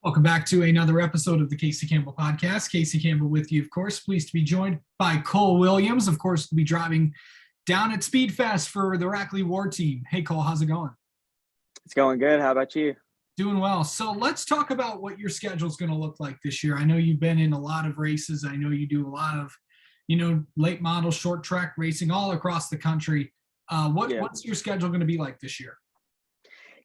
Welcome back to another episode of the Casey Campbell Podcast. Casey Campbell with you, of course. Pleased to be joined by Cole Williams. Of course, we'll be driving down at Speedfest for the Rackley WAR team. Hey, Cole, how's it going? It's going good. How about you? Doing well. So let's talk about what your schedule is going to look like this year. I know you've been in a lot of races. I know you do a lot of, late model, short track racing all across the country. What's your schedule going to be like this year?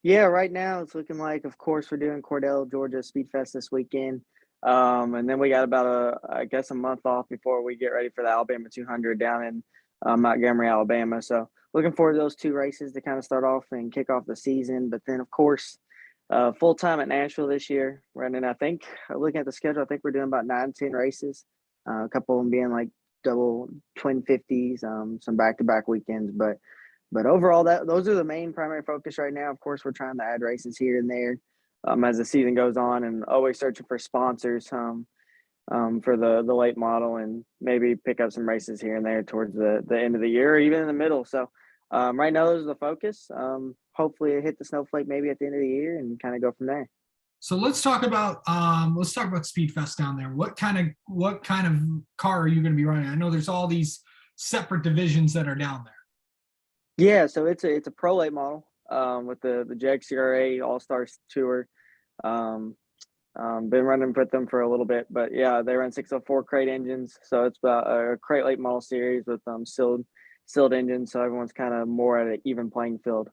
Yeah, right now it's looking like, of course, we're doing Cordell, Georgia Speedfest this weekend. And then we got about a month off before we get ready for the Alabama 200 down in Montgomery, Alabama. So looking forward to those two races to kind of start off and kick off the season. But then, of course, full time at Nashville this year. Running, looking at the schedule, I think we're doing about 9-10 races. A couple of them being like double twin 50s, some back-to-back weekends. But overall, those are the main primary focus right now. Of course, we're trying to add races here and there as the season goes on, and always searching for sponsors for the late model, and maybe pick up some races here and there towards the end of the year or even in the middle. So right now, those are the focus. Hopefully, hit the snowflake maybe at the end of the year and kind of go from there. So let's talk about Speedfest down there. What kind of car are you going to be running? I know there's all these separate divisions that are down there. Yeah, so it's a pro late model with the JEG CRA All Stars Tour. Been running with them for a little bit, but yeah, they run 604 crate engines, so it's about a crate late model series with sealed engines, so everyone's kind of more at an even playing field.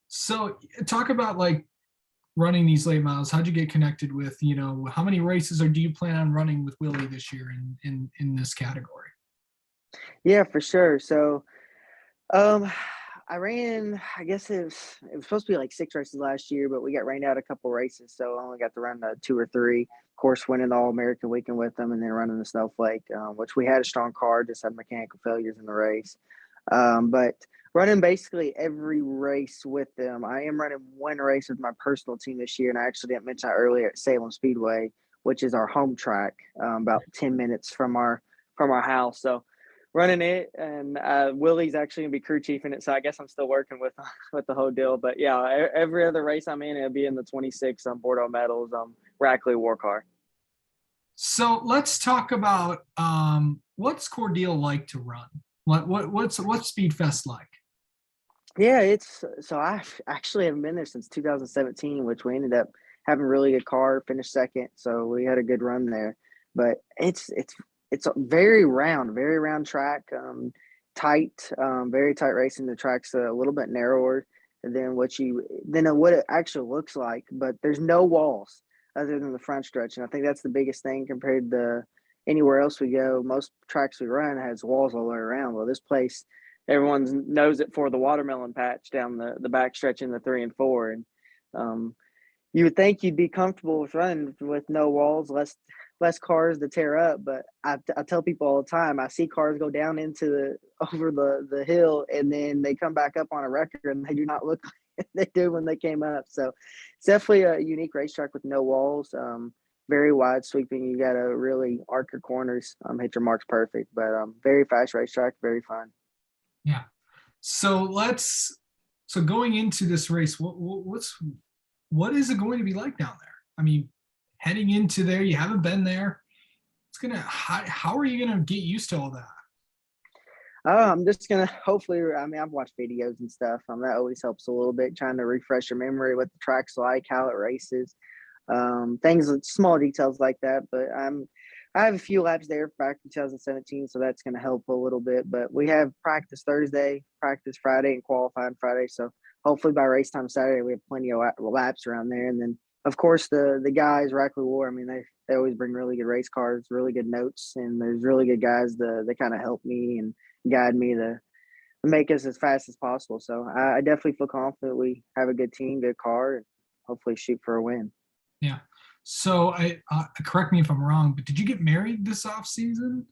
So talk about like running these late models. How'd you get connected with? How many races do you plan on running with Willie this year in this category? Yeah, for sure. So. I ran, I guess it was supposed to be like 6 races last year, but we got rained out a couple races. So I only got to run 2 or 3. Of course, winning the All-American weekend with them and then running the Snowflake, which we had a strong car, just had mechanical failures in the race. But running basically every race with them. I am running one race with my personal team this year, and I actually didn't mention that earlier at Salem Speedway, which is our home track, about 10 minutes from our house. So running it, and Willie's actually gonna be crew chief in it, so I guess I'm still working with the whole deal. But yeah, every other race I'm in, it'll be in the 26 Bordeaux Metals Rackley WAR car. So let's talk about what's Cordell like to run. What's Speedfest like? Yeah, I actually haven't been there since 2017, which we ended up having a really good car, finished second, so we had a good run there. But it's a very round track, tight, very tight racing. The track's a little bit narrower than what it actually looks like, but there's no walls other than the front stretch. And I think that's the biggest thing compared to anywhere else we go. Most tracks we run has walls all the way around. Well, this place, everyone knows it for the watermelon patch down the back stretch in the 3 and 4. And you would think you'd be comfortable with running with no walls, less cars to tear up, but I tell people all the time, I see cars go down over the hill, and then they come back up on a record, and they do not look like they did when they came up. So it's definitely a unique racetrack with no walls, very wide sweeping. You got to really arc your corners, hit your marks perfect, but very fast racetrack, very fun. Yeah. So going into this race, what is it going to be like down there? I mean, heading into there, you haven't been there. How are you gonna get used to all that? I'm just gonna hopefully. I mean, I've watched videos and stuff. That always helps a little bit, trying to refresh your memory what the track's like, how it races, things, small details like that. But I have a few laps there back in 2017, so that's gonna help a little bit. But we have practice Thursday, practice Friday, and qualifying Friday. So hopefully by race time Saturday, we have plenty of laps around there, and then. Of course, the guys, Rackley WAR, I mean, they always bring really good race cars, really good notes, and there's really good guys that kind of help me and guide me to make us as fast as possible. So I definitely feel confident we have a good team, good car, and hopefully shoot for a win. Yeah. So correct me if I'm wrong, but did you get married this off season?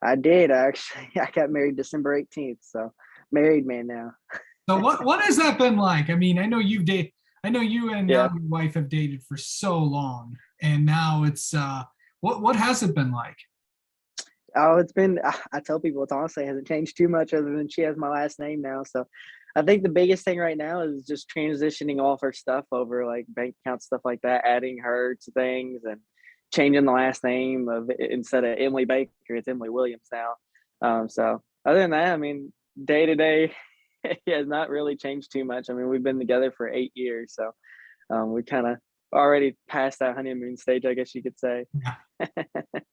I did, actually. I got married December 18th, so married man now. So what has that been like? I mean, I know you and Yeah. your wife have dated for so long, and now it's what has it been like? Oh, it's been, I tell people, it's honestly hasn't changed too much other than she has my last name now. So I think the biggest thing right now is just transitioning all of her stuff over, like bank account stuff like that, adding her to things and changing the last name of instead of Emily Baker, it's Emily Williams now. So other than that, I mean, day to day, it has not really changed too much. I mean, we've been together for 8 years, so we kind of already passed that honeymoon stage, I guess you could say. Yeah, for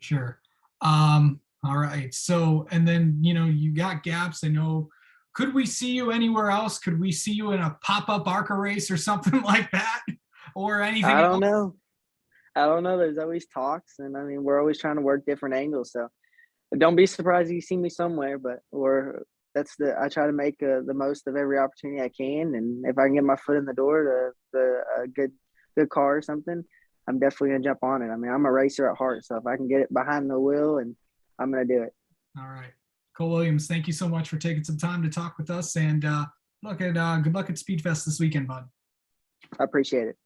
sure. All right. So, and then, you got gaps. I know, could we see you anywhere else? Could we see you in a pop-up ARCA race or something like that? Or anything I don't else? know. I don't know. There's always talks, and I mean, we're always trying to work different angles. So don't be surprised if you see me somewhere. But I try to make the most of every opportunity I can, and if I can get my foot in the door to a good car or something, I'm definitely gonna jump on it. I mean, I'm a racer at heart, so if I can get it behind the wheel, and I'm gonna do it. All right. Cole Williams, thank you so much for taking some time to talk with us, and good luck at Speedfest this weekend, bud. I appreciate it.